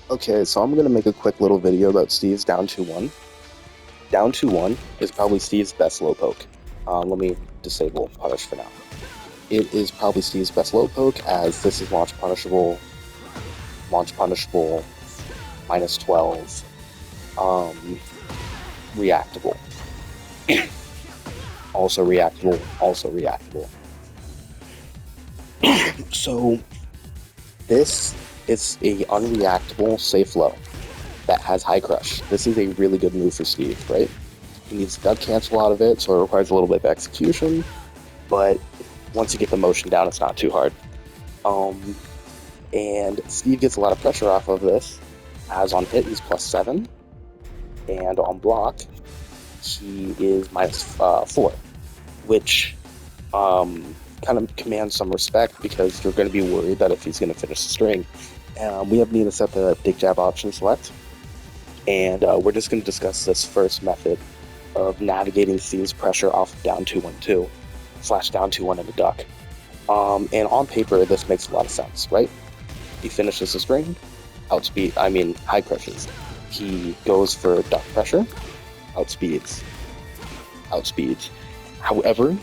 Okay, so I'm gonna make a quick little video about Steve's down 2-1. Down 2-1 is probably Steve's best low poke. Let me disable punish for now. It is probably Steve's best low poke, as this is launch punishable, minus 12, um, reactable. Also reactable, also reactable. So this is a unreactable safe low that has high crush. This is a really good move for Steve, right? He needs to duck cancel out of it, so it requires a little bit of execution, but once you get the motion down, it's not too hard. Um, and Steve gets a lot of pressure off of this, as on hit he's +7, and on block he is -4, which kind of commands some respect because you're going to be worried that if he's going to finish the string. We haven't even set the dig jab option select, and we're just going to discuss this first method of navigating Steve's pressure off of down 2-1-2 / down 2-1 in a duck. And on paper, this makes a lot of sense, right? He finishes the string, high pressures. He goes for duck pressure, outspeeds. However,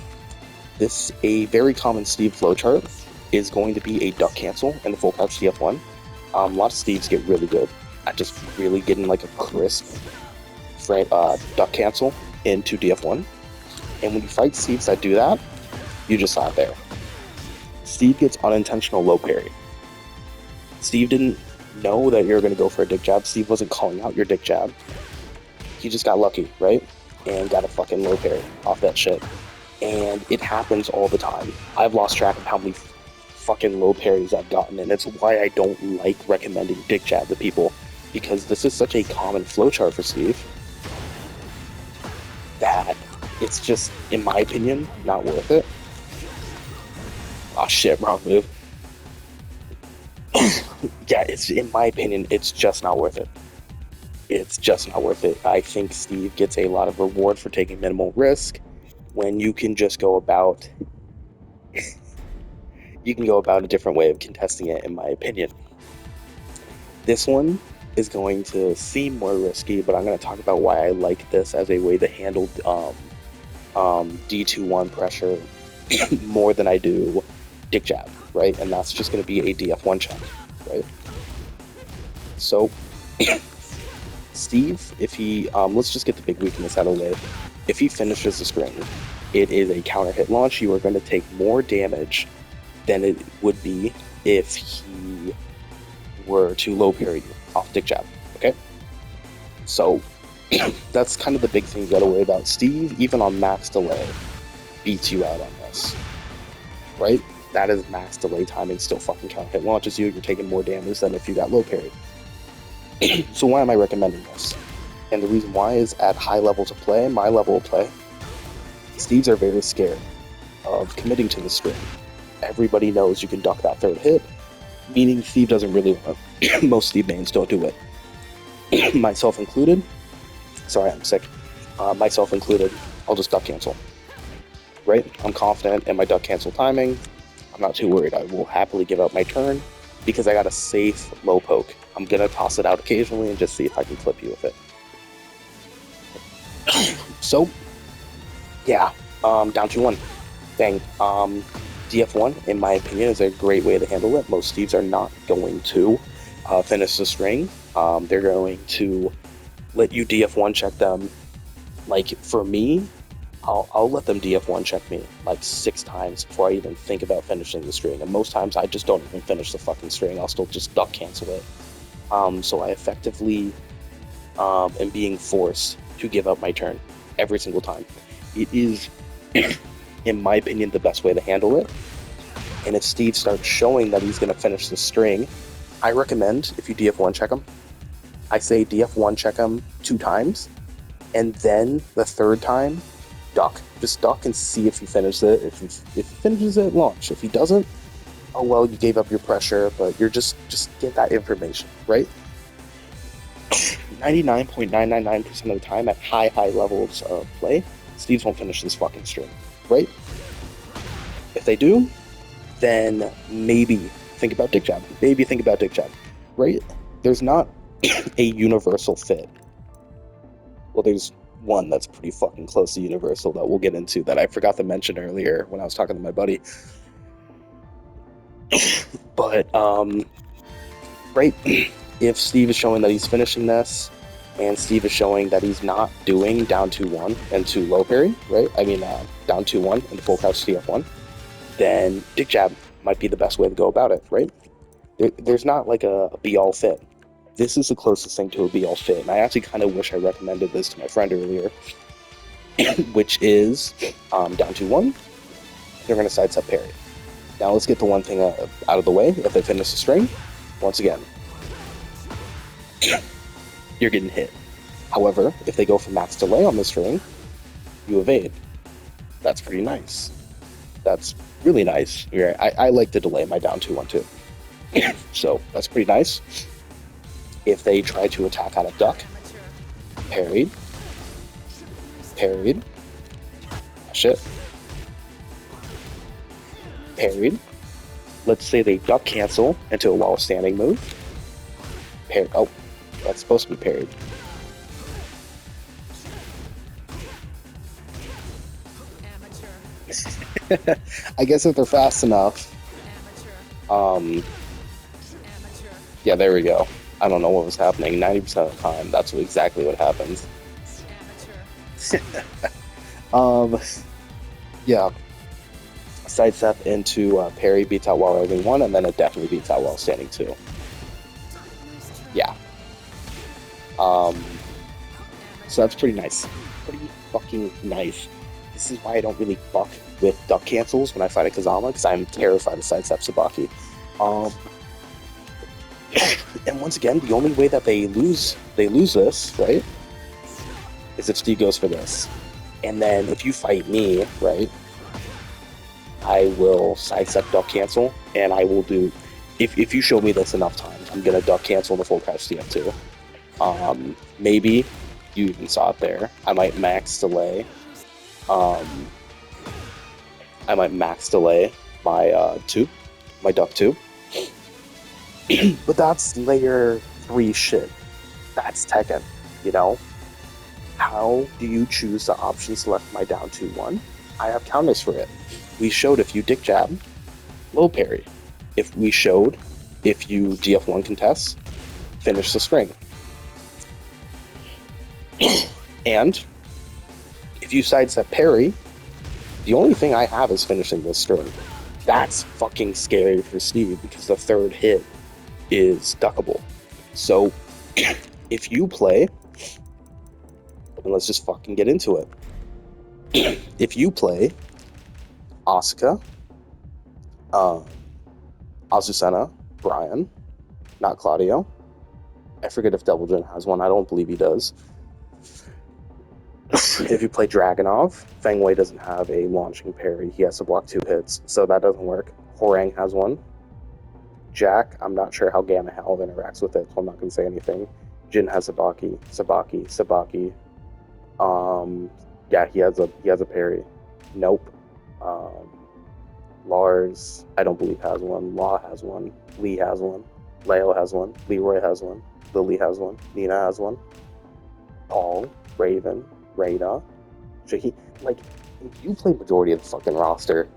a very common Steve flowchart is going to be a duck cancel in the full crouch DF1. A lot of Steves get really good at just really getting like a crisp duck cancel into DF1. And when you fight Steves that do that, you just saw it there. Steve gets unintentional low parry. Steve didn't know that you were going to go for a dick jab. Steve wasn't calling out your dick jab. He just got lucky, right? And got a fucking low parry off that shit. And it happens all the time. I've lost track of how many fucking low parries I've gotten, and it's why I don't like recommending dick jab to people, because this is such a common flowchart for Steve that it's just, in my opinion, not worth it. Oh shit, wrong move. Yeah, in my opinion, it's just not worth it. It's just not worth it. I think Steve gets a lot of reward for taking minimal risk when you can just go about a different way of contesting it, in my opinion. This one is going to seem more risky, but I'm going to talk about why I like this as a way to handle D2-1 pressure more than I do dick jab, right? And that's just going to be a DF1 check, right? So Steve, if he, let's just get the big weakness out of the way. If he finishes the string, it is a counter hit launch. You are going to take more damage than it would be if he were to low parry you off dick jab, okay? So that's kind of the big thing you gotta worry about. Steve, even on max delay, beats you out on this, right? That is max delay timing, still fucking counter hit launches you. You're taking more damage than if you got low parry. So why am I recommending this? And the reason why is at high levels of play, my level of play, Steves are very scared of committing to the string. Everybody knows you can duck that third hit, meaning Steve doesn't really want to. Most Steve mains don't do it. Myself included. Sorry, I'm sick. Myself included, I'll just duck cancel. Right? I'm confident in my duck cancel timing. I'm not too worried. I will happily give up my turn because I got a safe low poke. I'm going to toss it out occasionally and just see if I can clip you with it. So, yeah, down 2-1. Dang. DF1, in my opinion, is a great way to handle it. Most Steves are not going to finish the string. They're going to let you DF1 check them. Like, for me, I'll let them DF1 check me like 6 times before I even think about finishing the string. And most times I just don't even finish the fucking string. I'll still just duck cancel it. So I effectively am being forced to give up my turn every single time. It is, in my opinion, the best way to handle it. And if Steve starts showing that he's going to finish the string, I recommend, if you DF1 check him, I say DF1 check him 2 times, and then the 3rd time, duck. Just duck and see if he finishes it. If he finishes it, launch. If he doesn't, oh well, you gave up your pressure, but you're just get that information, right? 99.999% of the time at high levels of play, Steves won't finish this fucking string, right? If they do, then maybe think about dick jab. Right? there's not a universal fit. Well, there's one that's pretty fucking close to universal that we'll get into that I forgot to mention earlier when I was talking to my buddy. But right, if Steve is showing that he's finishing this, and Steve is showing that he's not doing down 2-1 and 2 low parry, right? I mean, down 2-1 and full crouch TF1, then Dick Jab might be the best way to go about it, right? There's not like a be-all fit. This is the closest thing to a be-all fit, and I actually kind of wish I recommended this to my friend earlier, which is down 2-1, you're going to sidestep parry. Now let's get the one thing out of the way. If they finish the string, once again, you're getting hit. However, if they go for max delay on the string, you evade. That's pretty nice. That's really nice. I like to delay my down 2-1 too. So that's pretty nice. If they try to attack on a duck, parried, shit, parried. Let's say they duck cancel into a while standing move. Oh, that's supposed to be parried. I guess if they're fast enough. Yeah, there we go. I don't know what was happening. 90% of the time, that's exactly what happens. Yeah. Sidestep into parry beats out while rising 1, and then it definitely beats out while standing 2. Yeah. So that's pretty nice. Pretty fucking nice. This is why I don't really fuck with duck cancels when I fight a Kazama, because I'm terrified of sidestep Sabaki. And once again, the only way that they lose this, right, is if Steve goes for this. And then if you fight me, right, I will sidestep duck cancel, and I will do, if you show me this enough times, I'm going to duck cancel the full crouch TF2. Maybe you even saw it there. I might max delay. I might max delay my my duck 2. But that's layer 3 shit. That's Tekken, you know? How do you choose to option select my down 2-1? I have counters for it. We showed if you dick jab, low parry. If you DF1 contest, finish the string. And if you sidestep parry, the only thing I have is finishing this string. That's fucking scary for Steve because the third hit is duckable. So if you play, and let's just fucking get into it. If you play Asuka, Azucena, Brian, not Claudio. I forget if Devil Jin has one. I don't believe he does. If you play Dragunov, Feng Wei doesn't have a launching parry. He has to block 2 hits, so that doesn't work. Horang has one. Jack, I'm not sure how Gamma Halve interacts with it, so I'm not going to say anything. Jin has Sabaki. Yeah, he has a parry. Nope. Lars, I don't believe has one. Law has one. Lee has one. Leo has one. Leroy has one. Lily has one. Nina has one. Paul, Raven, Reyna. If you play majority of the fucking roster,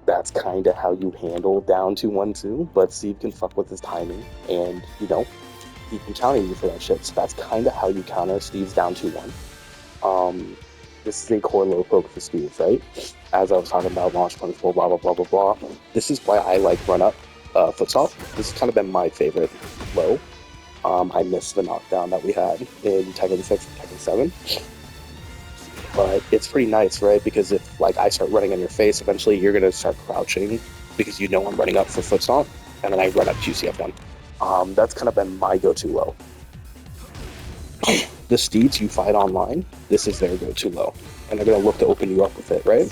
that's kind of how you handle down 2-1-2, but Steve can fuck with his timing, and, he can counter you for that shit, so that's kind of how you counter Steve's down 2-1. This is a core low poke for Steve, right? As I was talking about, launch 24, blah, blah, blah, blah, blah. This is why I like run up foot stomp. This has kind of been my favorite low. I missed the knockdown that we had in Tekken 6 and Tekken 7. But it's pretty nice, right? Because if I start running in your face, eventually you're going to start crouching because I'm running up for foot stomp, and then I run up QCF1. That's kind of been my go-to low. The Steeds you fight online, this is their go-to low. And they're going to look to open you up with it, right?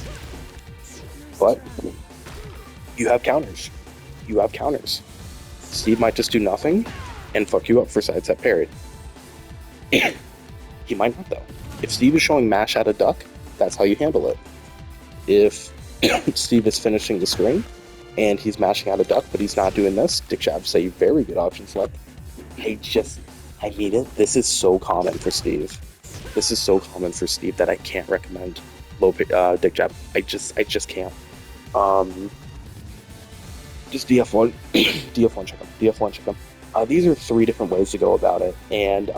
But you have counters. Steve might just do nothing and fuck you up for sidestep parry. He might not, though. If Steve is showing mash at a duck, that's how you handle it. If Steve is finishing the string and he's mashing out a duck, but he's not doing this, dick jab, say very good option select. I mean it. This is so common for Steve. This is so common for Steve that I can't recommend Dick Jab. I just can't. Um, just DF1, DF1 check 'em, DF1 check 'em. These are three different ways to go about it, and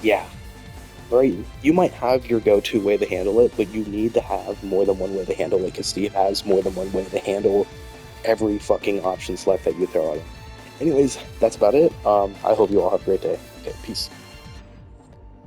yeah, right. You might have your go-to way to handle it, but you need to have more than one way to handle it because Steve has more than one way to handle every fucking option select that you throw at him. Anyways, that's about it. I hope you all have a great day. Okay, peace.